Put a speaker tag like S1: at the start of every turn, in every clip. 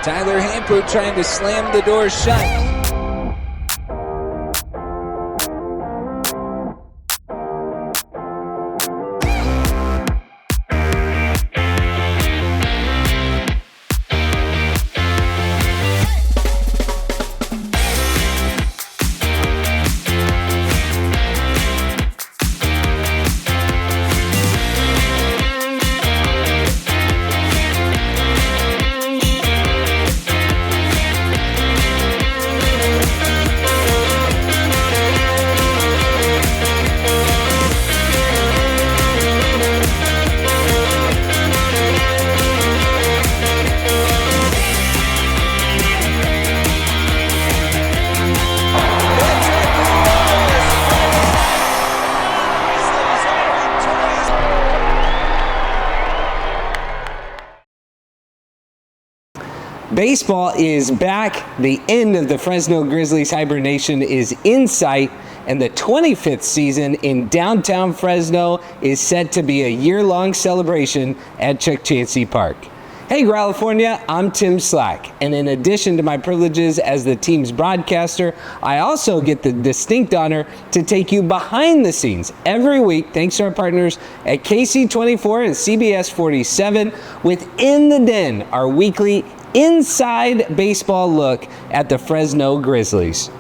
S1: Tyler Hamper trying to slam the door shut. Baseball is back. The end of the Fresno Grizzlies hibernation is in sight, and the 25th season in downtown Fresno is set to be a year-long celebration at Chuck Chansey Park. Hey California, I'm Tim Slack, and in addition to my privileges as the team's broadcaster, I also get the distinct honor to take you behind the scenes every week thanks to our partners at KC24 and CBS47 within the Den, our weekly inside baseball look at the Fresno Grizzlies.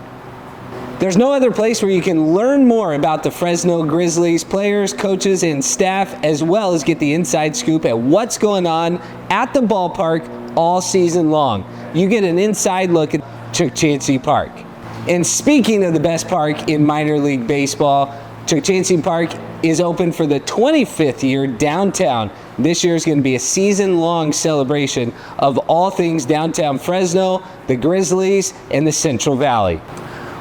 S1: There's no other place where you can learn more about the Fresno Grizzlies players, coaches, and staff, as well as get the inside scoop at what's going on at the ballpark all season long. You get an inside look at Chuck Chansey Park. And speaking of the best park in minor league baseball, Chuck Chansey Park is open for the 25th year downtown. This year is going to be a season-long celebration of all things downtown Fresno, the Grizzlies, and the Central Valley.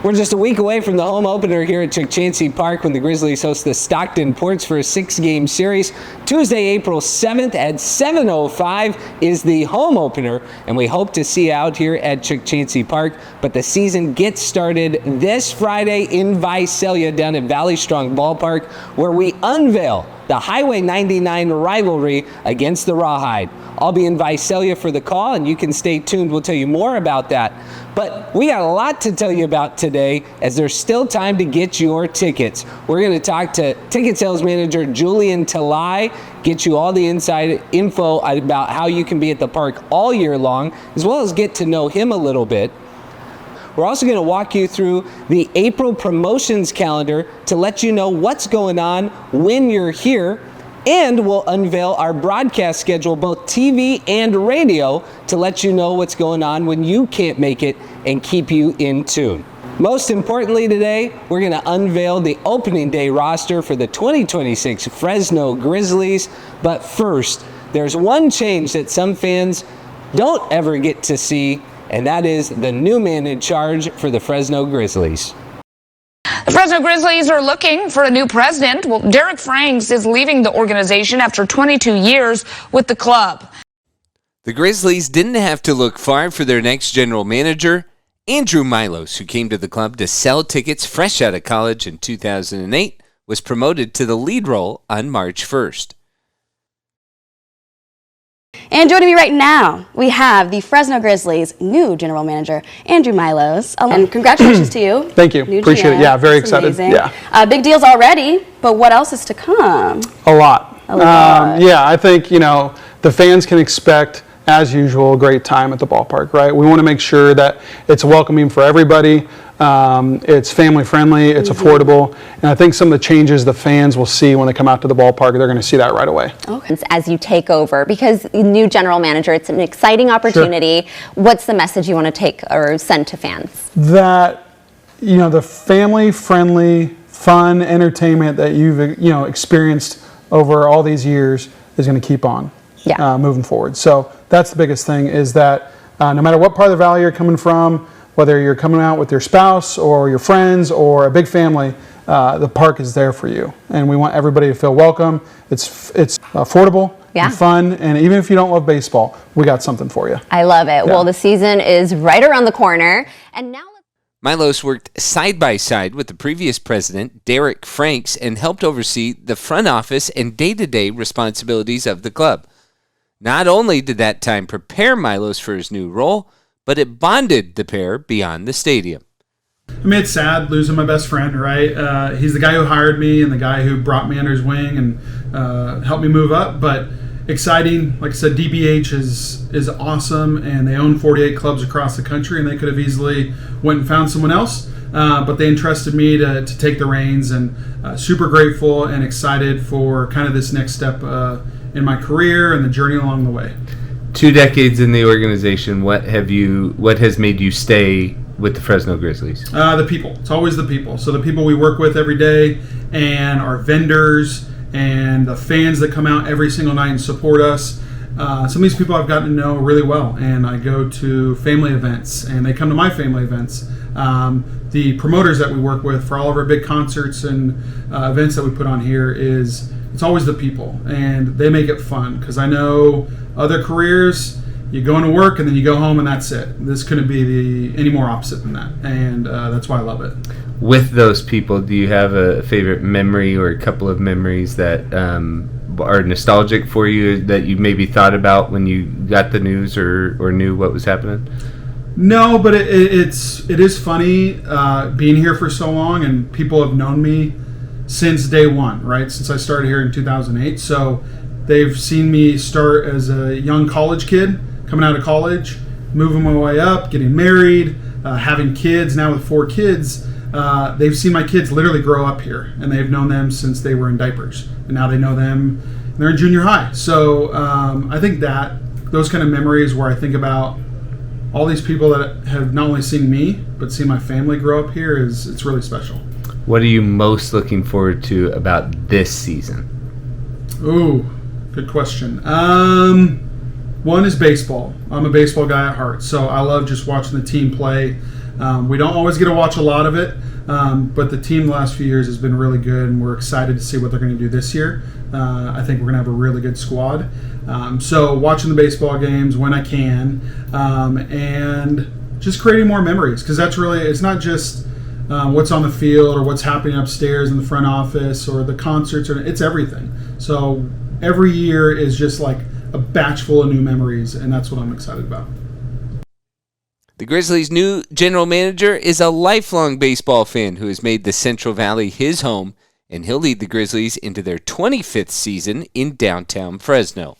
S1: We're just a week away from the home opener here at Chuck Chansey Park when the Grizzlies host the Stockton Ports for a 6-game series. Tuesday, April 7th at 7:05 is the home opener, and we hope to see you out here at Chuck Chansey Park. But the season gets started this Friday in Visalia down at Valley Strong Ballpark, where we unveil the Highway 99 rivalry against the Rawhide. I'll be in Visalia for the call, and you can stay tuned. We'll tell you more about that. But we got a lot to tell you about today, as there's still time to get your tickets. We're going to talk to ticket sales manager Julian Talai, get you all the inside info about how you can be at the park all year long, as well as get to know him a little bit. We're also going to walk you through the April promotions calendar to let you know what's going on when you're here. And we'll unveil our broadcast schedule, both TV and radio, to let you know what's going on when you can't make it and keep you in tune. Most importantly today, we're going to unveil the opening day roster for the 2026 Fresno Grizzlies. But first, there's one change that some fans don't ever get to see, and that is the new man in charge for the Fresno Grizzlies.
S2: The Fresno Grizzlies are looking for a new president. Well, Derek Franks is leaving the organization after 22 years with the club.
S1: The Grizzlies didn't have to look far for their next general manager, Andrew Milos, who came to the club to sell tickets fresh out of college in 2008, was promoted to the lead role on March 1st.
S3: And joining me right now, we have the Fresno Grizzlies' new general manager, Andrew Milos. And congratulations to you.
S4: Thank you.
S3: New
S4: Appreciate
S3: GM.
S4: it. Yeah, very
S3: It's
S4: excited.
S3: amazing.
S4: Yeah.
S3: Big deals already, but what else is to come?
S4: A lot.
S3: A lot.
S4: Yeah, I think, the fans can expect, as usual, a great time at the ballpark, right? We want to make sure that it's welcoming for everybody. It's family friendly, it's affordable, and I think some of the changes the fans will see when they come out to the ballpark, they're going to see that right away.
S5: Okay. As you take over, because new general manager, it's an exciting opportunity. Sure. What's the message you want to take or send to fans?
S4: That, the family friendly, fun entertainment that you've, experienced over all these years is going to keep on moving forward. So that's the biggest thing, is that no matter what part of the valley you're coming from, whether you're coming out with your spouse or your friends or a big family, the park is there for you. And we want everybody to feel welcome. It's affordable and fun. And even if you don't love baseball, we got something for you.
S5: I love it. Yeah. Well, the season is right around the corner. And now
S1: Milos worked side by side with the previous president, Derek Franks, and helped oversee the front office and day-to-day responsibilities of the club. Not only did that time prepare Milos for his new role, but it bonded the pair beyond the stadium.
S4: I mean, it's sad losing my best friend, right? He's the guy who hired me and the guy who brought me under his wing and helped me move up. But exciting, like I said, DBH is awesome, and they own 48 clubs across the country, and they could have easily went and found someone else. But they entrusted me to take the reins, and super grateful and excited for kind of this next step in my career and the journey along the way.
S1: 2 decades in the organization, what has made you stay with the Fresno Grizzlies? The people. It's always the people. So the people we work with every day, and our vendors, and the fans that come out every single night and support us. Some of these people I've gotten to know really well, and I go to family events, and they come to my family events. The promoters that we work with for all of our big concerts and events that we put on here it's always the people, and they make it fun, because I know other careers, you go into work and then you go home and that's it. This couldn't be any more opposite than that, and that's why I love it. With those people, do you have a favorite memory or a couple of memories that are nostalgic for you that you maybe thought about when you got the news or knew what was happening?
S4: No, but it is funny being here for so long, and people have known me since day one, right? Since I started here in 2008. So they've seen me start as a young college kid, coming out of college, moving my way up, getting married, having kids, now with 4 kids. They've seen my kids literally grow up here, and they've known them since they were in diapers. And now they know them, and they're in junior high. So I think that those kind of memories where I think about all these people that have not only seen me, but seen my family grow up here, it's really special.
S1: What are you most looking forward to about this season?
S4: Ooh, good question. One is baseball. I'm a baseball guy at heart, so I love just watching the team play. We don't always get to watch a lot of it, but the team the last few years has been really good, and we're excited to see what they're going to do this year. I think we're going to have a really good squad. So watching the baseball games when I can, and just creating more memories, because that's really, it's not just what's on the field or what's happening upstairs in the front office or the concerts, it's everything. So every year is just like a batch full of new memories, and that's what I'm excited about.
S1: The Grizzlies' new general manager is a lifelong baseball fan who has made the Central Valley his home, and he'll lead the Grizzlies into their 25th season in downtown Fresno.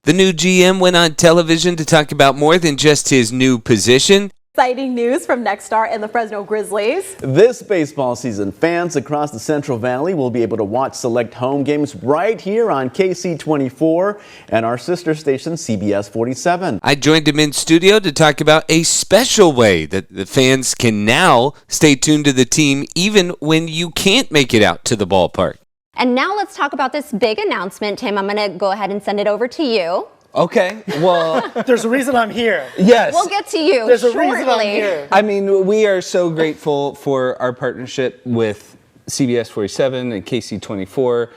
S1: The new GM went on television to talk about more than just his new position.
S6: Exciting news from Nexstar and the Fresno Grizzlies.
S7: This baseball season, fans across the Central Valley will be able to watch select home games right here on KC24 and our sister station CBS47.
S1: I joined him in studio to talk about a special way that the fans can now stay tuned to the team even when you can't make it out to the ballpark.
S5: And now let's talk about this big announcement. Tim, I'm going to go ahead and send it over to you.
S8: Okay, well...
S9: There's a reason I'm here.
S8: Yes.
S5: We'll get to you
S9: There's
S5: shortly.
S9: a reason I'm here.
S8: I mean, we are so grateful for our partnership with CBS47 and KC24,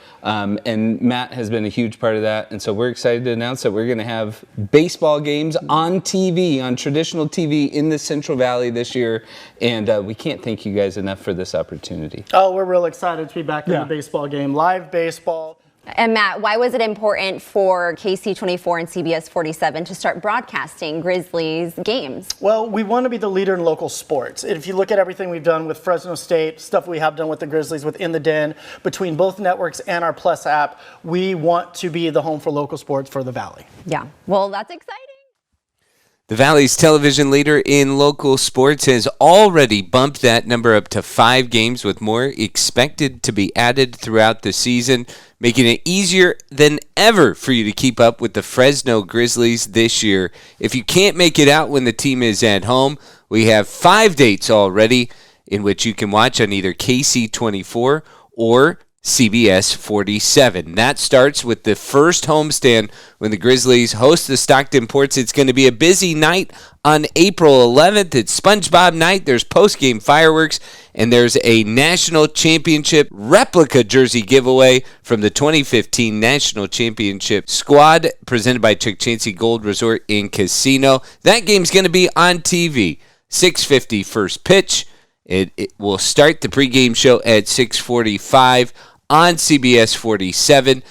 S8: and Matt has been a huge part of that, and so we're excited to announce that we're going to have baseball games on TV, on traditional TV in the Central Valley this year, and we can't thank you guys enough for this opportunity.
S9: Oh, we're real excited to be back in the baseball game, live baseball.
S5: And Matt, why was it important for KC24 and CBS47 to start broadcasting Grizzlies games?
S9: Well, we want to be the leader in local sports. If you look at everything we've done with Fresno State, stuff we have done with the Grizzlies, with In the Den, between both networks and our Plus app, we want to be the home for local sports for the Valley.
S5: Yeah, well, that's exciting.
S1: The Valley's television leader in local sports has already bumped that number up to 5 games, with more expected to be added throughout the season, making it easier than ever for you to keep up with the Fresno Grizzlies this year. If you can't make it out when the team is at home, we have 5 dates already in which you can watch on either KC24 or CBS47. That starts with the first homestand when the Grizzlies host the Stockton Ports. It's going to be a busy night on April 11th. It's SpongeBob night. There's post-game fireworks, and there's a national championship replica jersey giveaway from the 2015 National Championship squad presented by Chuck Chansey Gold Resort and Casino. That game's going to be on TV. 6:50 first pitch. It will start the pregame show at 6:45 on CBS 47.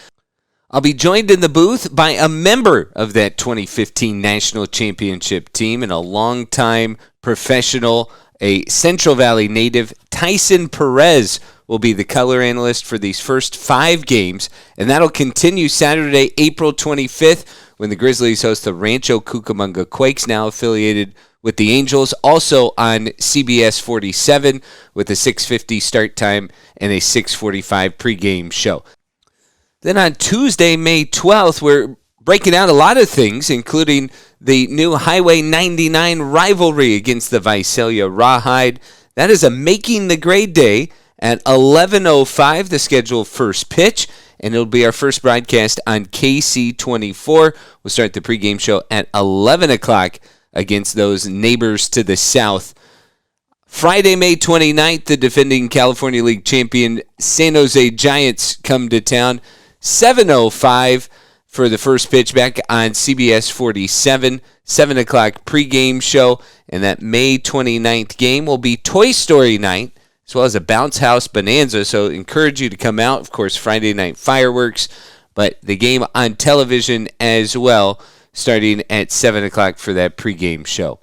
S1: I'll be joined in the booth by a member of that 2015 National Championship team and a longtime professional, a Central Valley native. Tyson Perez will be the color analyst for these first 5 games, and that'll continue Saturday, April 25th, when the Grizzlies host the Rancho Cucamonga Quakes, now affiliated with the Angels, also on CBS47 with a 6:50 start time and a 6:45 pregame show. Then on Tuesday, May 12th, we're breaking out a lot of things, including the new Highway 99 rivalry against the Visalia Rawhide. That is a Making the Grade Day at 11:05, the scheduled first pitch, and it'll be our first broadcast on KC24. We'll start the pregame show at 11 o'clock against those neighbors to the south. Friday, May 29th, the defending California League champion San Jose Giants come to town. 7:05 for the first pitch back on CBS 47, 7 o'clock pregame show. And that May 29th game will be Toy Story night, as well as a Bounce House Bonanza. So encourage you to come out. Of course, Friday night fireworks, but the game on television as well, starting at 7 o'clock for that pregame show.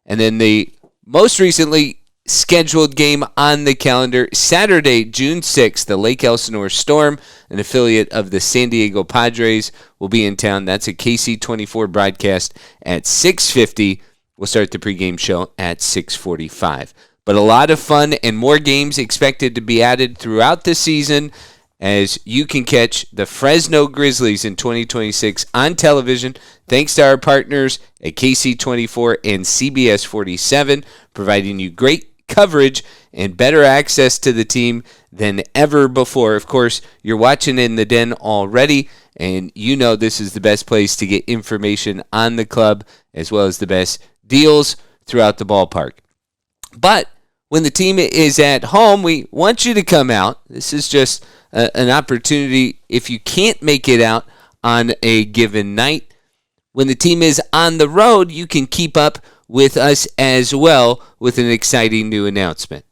S1: And then the most recently scheduled game on the calendar, Saturday, June 6th, the Lake Elsinore Storm, an affiliate of the San Diego Padres, will be in town. That's a KC24 broadcast at 6:50. We'll start the pregame show at 6:45. But a lot of fun and more games expected to be added throughout the season, as you can catch the Fresno Grizzlies in 2026 on television, thanks to our partners at KC24 and CBS47, providing you great coverage and better access to the team than ever before. Of course, you're watching in the Den already, and you know this is the best place to get information on the club, as well as the best deals throughout the ballpark. But when the team is at home, we want you to come out. This is just an opportunity if you can't make it out on a given night. When the team is on the road, you can keep up with us as well with an exciting new announcement.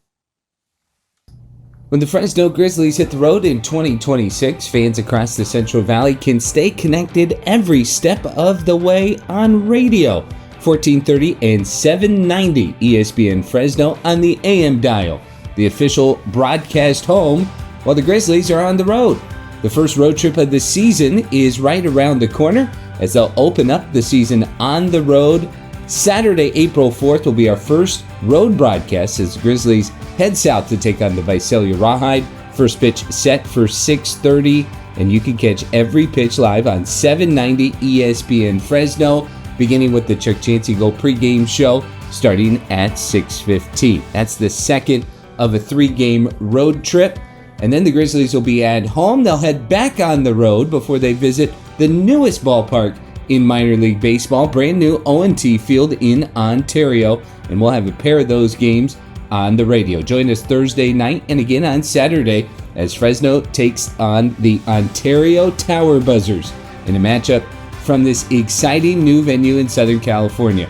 S1: When the Fresno Grizzlies hit the road in 2026, fans across the Central Valley can stay connected every step of the way on radio. 1430 and 790 ESPN Fresno on the AM dial, the official broadcast home while the Grizzlies are on the road. The first road trip of the season is right around the corner, as they'll open up the season on the road. Saturday, April 4th will be our first road broadcast as the Grizzlies head south to take on the Visalia Rawhide. First pitch set for 6:30, and you can catch every pitch live on 790 ESPN Fresno, beginning with the Chuck Chancey Go pregame show starting at 6:15. That's the second of a 3-game road trip. And then the Grizzlies will be at home. They'll head back on the road before they visit the newest ballpark in minor league baseball, brand new O&T Field in Ontario. And we'll have a pair of those games on the radio. Join us Thursday night and again on Saturday as Fresno takes on the Ontario Tower Buzzers in a matchup from this exciting new venue in Southern California.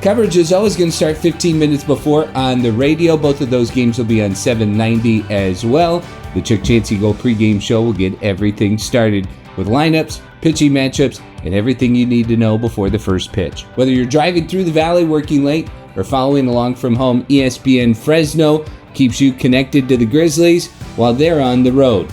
S1: Coverage is always going to start 15 minutes before on the radio. Both of those games will be on 790 as well. The Chuck Chancey Go pregame show will get everything started with lineups, pitching matchups, and everything you need to know before the first pitch. Whether you're driving through the valley, working late, or following along from home, ESPN Fresno keeps you connected to the Grizzlies while they're on the road.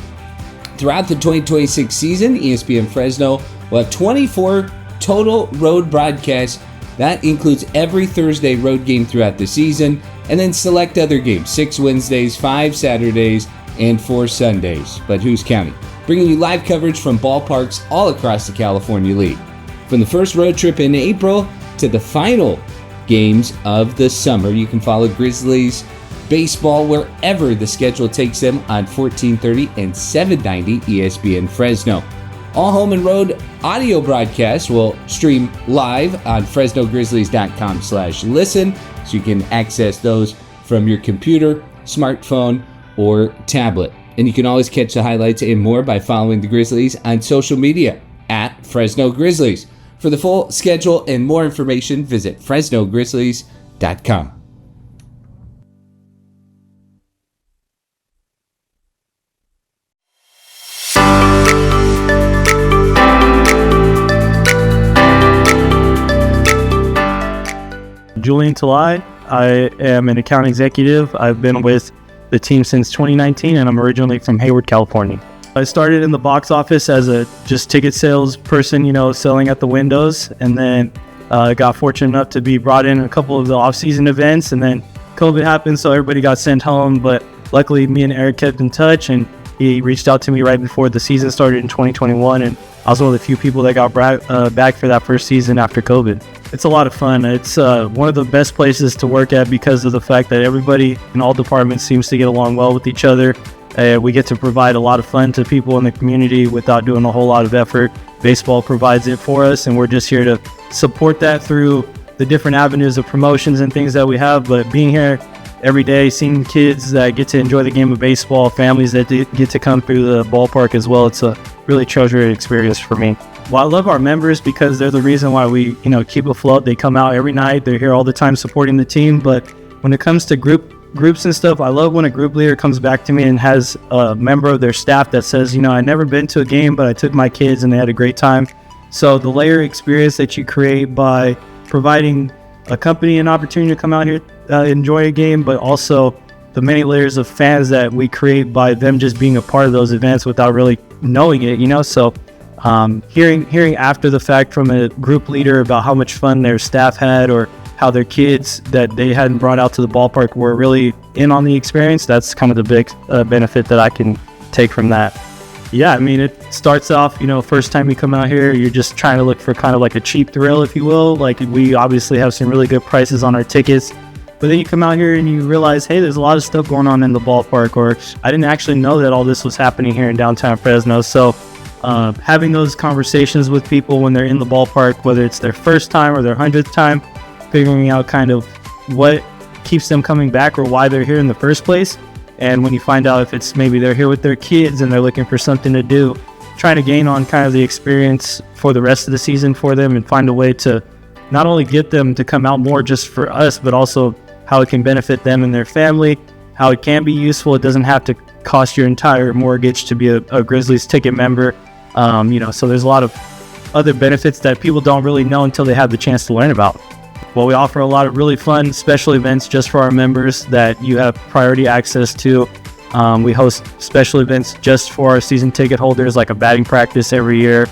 S1: Throughout the 2026 season, ESPN Fresno will have 24 total road broadcasts. That includes every Thursday road game throughout the season, and then select other games, 6 Wednesdays, 5 Saturdays, and 4 Sundays. But who's counting? Bringing you live coverage from ballparks all across the California League. From the first road trip in April to the final games of the summer, you can follow Grizzlies baseball wherever the schedule takes them on 1430 and 790 ESPN Fresno. All home and road audio broadcasts will stream live on FresnoGrizzlies.com/listen, so you can access those from your computer, smartphone, or tablet. And you can always catch the highlights and more by following the Grizzlies on social media at Fresno Grizzlies. For the full schedule and more information, visit FresnoGrizzlies.com.
S10: Julian Talai. I am an account executive. I've been with the team since 2019, and I'm originally from Hayward, California. I started in the box office as a just ticket sales person, selling at the windows, and then got fortunate enough to be brought in a couple of the off-season events, and then COVID happened, so everybody got sent home, but luckily me and Eric kept in touch, and he reached out to me right before the season started in 2021, and I was one of the few people that got back for that first season after COVID. It's a lot of fun. It's one of the best places to work at because of the fact that everybody in all departments seems to get along well with each other. We get to provide a lot of fun to people in the community without doing a whole lot of effort. Baseball provides it for us, and we're just here to support that through the different avenues of promotions and things that we have. But being here every day, seeing kids that get to enjoy the game of baseball, families that get to come through the ballpark as well, it's a really treasured experience for me. Well, I love our members because they're the reason why we, keep afloat. They come out every night. They're here all the time supporting the team. But when it comes to groups and stuff, I love when a group leader comes back to me and has a member of their staff that says, I never been to a game, but I took my kids and they had a great time. So the layer experience that you create by providing a company an opportunity to come out here, enjoy a game, but also the many layers of fans that we create by them just being a part of those events without really knowing it, So hearing after the fact from a group leader about how much fun their staff had or how their kids that they hadn't brought out to the ballpark were really in on the experience, that's kind of the big benefit that I can take from that. Yeah, it starts off, first time you come out here, you're just trying to look for kind of like a cheap thrill, if you will. Like, we obviously have some really good prices on our tickets, but then you come out here and you realize, hey, there's a lot of stuff going on in the ballpark, or I didn't actually know that all this was happening here in downtown Fresno. So having those conversations with people when they're in the ballpark, whether it's their first time or their 100th time, figuring out kind of what keeps them coming back or why they're here in the first place. And when you find out if it's maybe they're here with their kids and they're looking for something to do, trying to gain on kind of the experience for the rest of the season for them and find a way to not only get them to come out more just for us, but also how it can benefit them and their family, how it can be useful. It doesn't have to cost your entire mortgage to be a Grizzlies ticket member. So there's a lot of other benefits that people don't really know until they have the chance to learn about. Well, we offer a lot of really fun special events just for our members that you have priority access to. We host special events just for our season ticket holders, like a batting practice every year.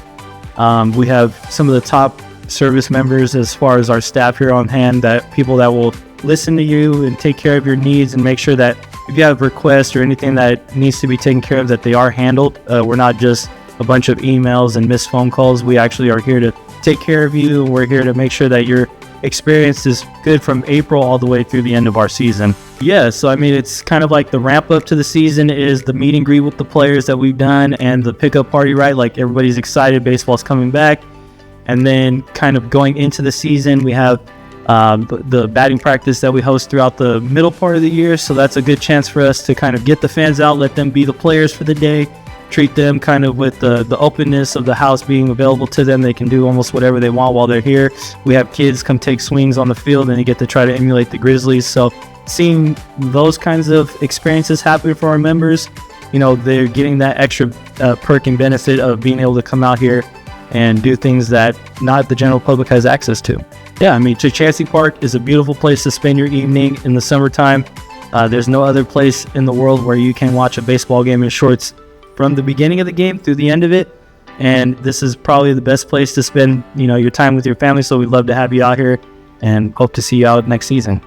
S10: We have some of the top service members as far as our staff here on hand, that people that will listen to you and take care of your needs and make sure that if you have requests or anything that needs to be taken care of, that they are handled. We're not just a bunch of emails and missed phone calls. We actually are here to take care of you. We're here to make sure that your experience is good from April all the way through the end of our season. Yeah, so it's kind of like the ramp up to the season is the meet and greet with the players that we've done and the pickup party, right? Like, everybody's excited, baseball's coming back. And then kind of going into the season, we have the batting practice that we host throughout the middle part of the year. So that's a good chance for us to kind of get the fans out, let them be the players for the day, treat them kind of with the openness of the house being available to them. They can do almost whatever they want while they're here. We have kids come take swings on the field and they get to try to emulate the Grizzlies. So seeing those kinds of experiences happen for our members, they're getting that extra perk and benefit of being able to come out here and do things that not the general public has access to. Yeah, Chachansey Park is a beautiful place to spend your evening in the summertime. There's no other place in the world where you can watch a baseball game in shorts from the beginning of the game through the end of it. And this is probably the best place to spend, your time with your family. So we'd love to have you out here and hope to see you out next season.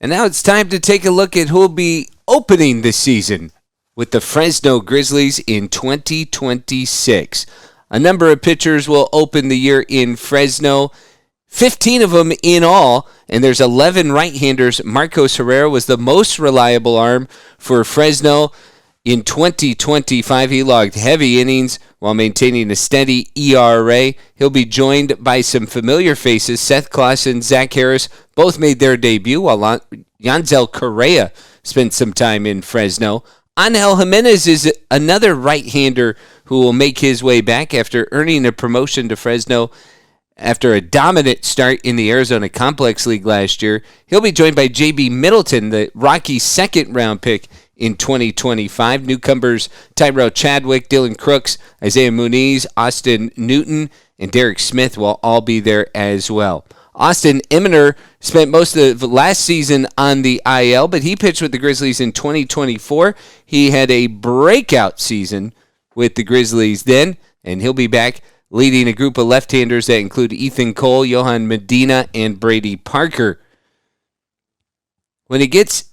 S1: And now it's time to take a look at who will be opening the season with the Fresno Grizzlies in 2026. A number of pitchers will open the year in Fresno, 15 of them in all, and there's 11 right-handers. Marcos Herrera was the most reliable arm for Fresno. In 2025, he logged heavy innings while maintaining a steady ERA. He'll be joined by some familiar faces. Seth Clausen, Zach Harris, both made their debut, while Yanzel Correa spent some time in Fresno. Angel Jimenez is another right-hander who will make his way back after earning a promotion to Fresno after a dominant start in the Arizona Complex League last year. He'll be joined by J.B. Middleton, the Rockies' second-round pick in 2025. Newcomers Tyrell Chadwick, Dylan Crooks, Isaiah Muniz, Austin Newton, and Derek Smith will all be there as well. Austin Eminer spent most of last season on the IL, but he pitched with the Grizzlies in 2024. He had a breakout season with the Grizzlies then, and he'll be back leading a group of left-handers that include Ethan Cole, Johan Medina, and Brady Parker. When it gets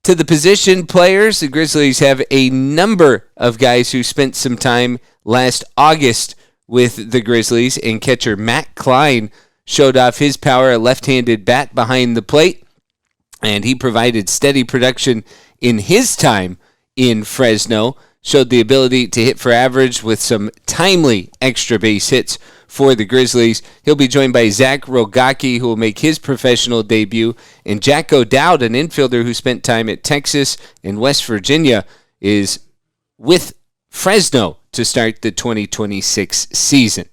S1: to the position players, the Grizzlies have a number of guys who spent some time last August with the Grizzlies, and catcher Matt Klein showed off his power, a left-handed bat behind the plate, and he provided steady production in his time in Fresno, showed the ability to hit for average with some timely extra base hits for the Grizzlies. He'll be joined by Zach Rogacki, who will make his professional debut, and Jack O'Dowd, an infielder who spent time at Texas and West Virginia, is with Fresno to start the 2026 season.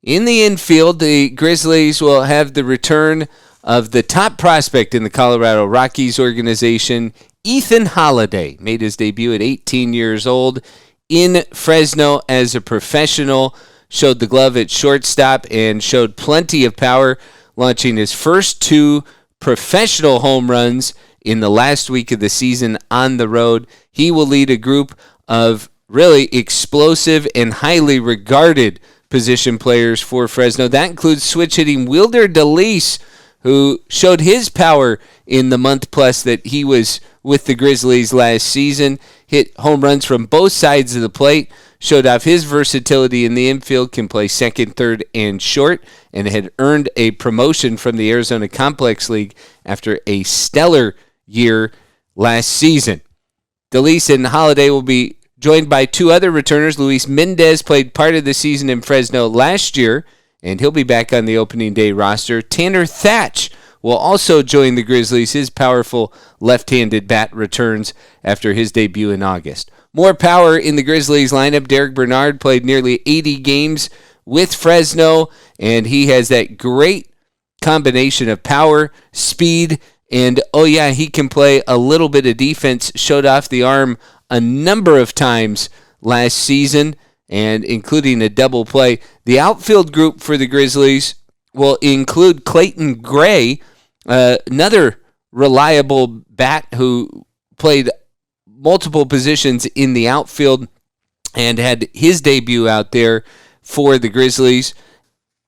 S1: In the infield, the Grizzlies will have the return of the top prospect in the Colorado Rockies organization, Ethan Holiday. Made his debut at 18 years old in Fresno as a professional, showed the glove at shortstop, and showed plenty of power, launching his first 2 professional home runs in the last week of the season on the road. He will lead a group of really explosive and highly regarded position players for Fresno. That includes switch-hitting Wilder DeLeese, who showed his power in the month plus that he was with the Grizzlies last season, hit home runs from both sides of the plate, showed off his versatility in the infield, can play second, third, and short, and had earned a promotion from the Arizona Complex League after a stellar year last season. DeLeese and Holiday will be joined by 2 other returners. Luis Mendez played part of the season in Fresno last year, and he'll be back on the opening day roster. Tanner Thatch will also join the Grizzlies. His powerful left-handed bat returns after his debut in August. More power in the Grizzlies lineup. Derek Bernard played nearly 80 games with Fresno, and he has that great combination of power, speed, and, he can play a little bit of defense. Showed off the arm a number of times last season, and including a double play. The outfield group for the Grizzlies will include Clayton Gray, another reliable bat who played multiple positions in the outfield and had his debut out there for the Grizzlies.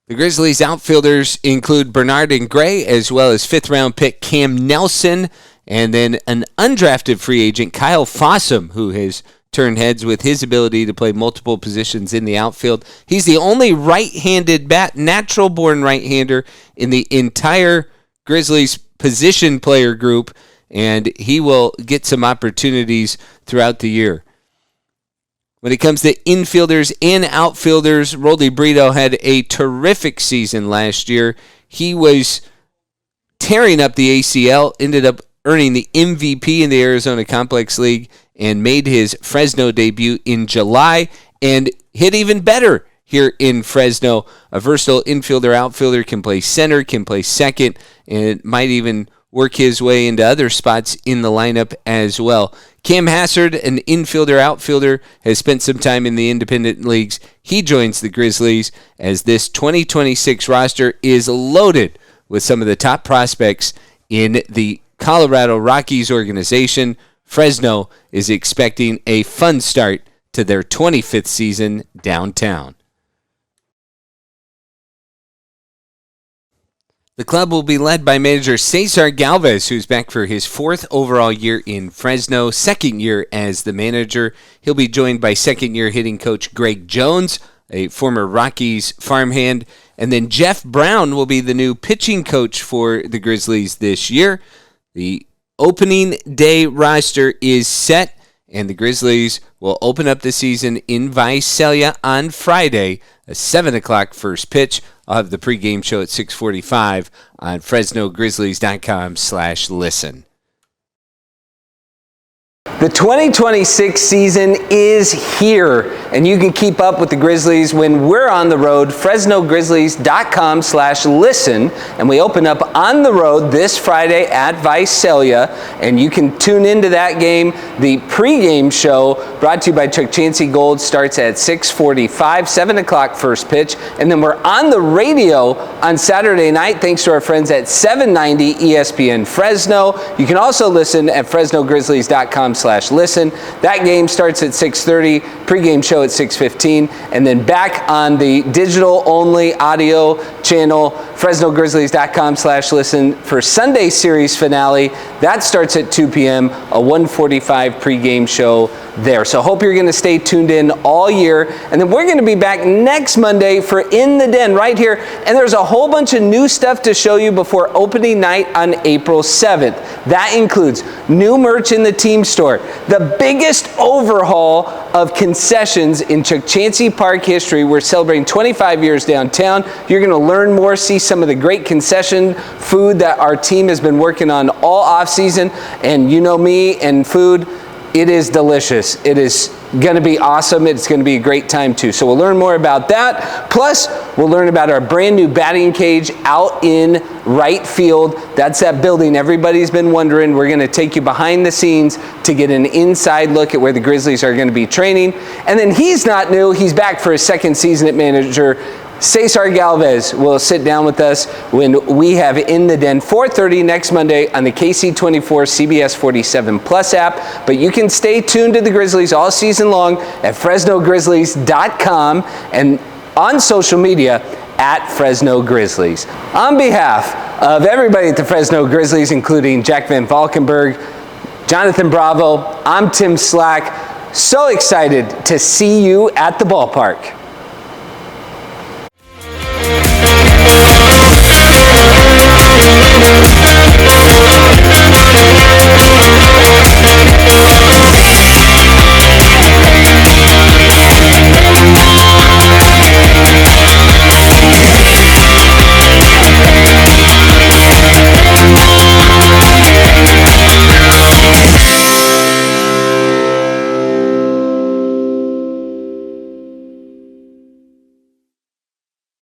S1: The Grizzlies outfielders include Bernard and Gray, as well as 5th-round pick Cam Nelson, and then an undrafted free agent, Kyle Fossum, who has turned heads with his ability to play multiple positions in the outfield. He's the only right-handed bat, natural-born right-hander in the entire Grizzlies position player group, and he will get some opportunities throughout the year. When it comes to infielders and outfielders, Roldy Brito had a terrific season last year. He was tearing up the ACL, ended up earning the MVP in the Arizona Complex League, and made his Fresno debut in July, and hit even better here in Fresno. A versatile infielder, outfielder, can play center, can play second, and might even work his way into other spots in the lineup as well. Cam Hassard, an infielder, outfielder, has spent some time in the independent leagues. He joins the Grizzlies as this 2026 roster is loaded with some of the top prospects in the Colorado Rockies organization. Fresno is expecting a fun start to their 25th season downtown. The club will be led by manager Cesar Galvez, who's back for his 4th overall year in Fresno, 2nd year as the manager. He'll be joined by 2nd-year hitting coach Greg Jones, a former Rockies farmhand. And then Jeff Brown will be the new pitching coach for the Grizzlies this year. The opening day roster is set, and the Grizzlies will open up the season in Visalia on Friday, a 7 o'clock first pitch. I'll have the pregame show at 6:45 on FresnoGrizzlies.com/listen. The 2026 season is here, and you can keep up with the Grizzlies when we're on the road, FresnoGrizzlies.com/listen, and we open up on the road this Friday at Visalia, and you can tune into that game. The pregame show, brought to you by Chuck Chansey Gold, starts at 6:45, 7 o'clock first pitch, and then we're on the radio on Saturday night, thanks to our friends at 790 ESPN Fresno. You can also listen at FresnoGrizzlies.com/listen. That game starts at 6:30, pregame show at 6:15, and then back on the digital-only audio channel, FresnoGrizzlies.com/listen for Sunday series finale. That starts at 2 p.m., a 1:45 pregame show there. So hope you're going to stay tuned in all year. And then we're going to be back next Monday for In the Den right here. And there's a whole bunch of new stuff to show you before opening night on April 7th. That includes new merch in the team store, the biggest overhaul of concessions in Chuck Chansey Park history. We're celebrating 25 years downtown. You're going to learn more, see some of the great concession food that our team has been working on all off season. And you know me and food, it is delicious. It is going to be awesome. It's going to be a great time too. So we'll learn more about that. Plus, we'll learn about our brand new batting cage out in right field. That's that building everybody's been wondering. We're going to take you behind the scenes to get an inside look at where the Grizzlies are going to be training. And then he's not new. He's back for his 2nd season at manager. Cesar Galvez will sit down with us when we have In the Den, 4:30 next Monday on the KC24 CBS47 Plus app. But you can stay tuned to the Grizzlies all season long at FresnoGrizzlies.com and on social media at Fresno Grizzlies. On behalf of everybody at the Fresno Grizzlies, including Jack Van Valkenburg, Jonathan Bravo, I'm Tim Slack. So excited to see you at the ballpark.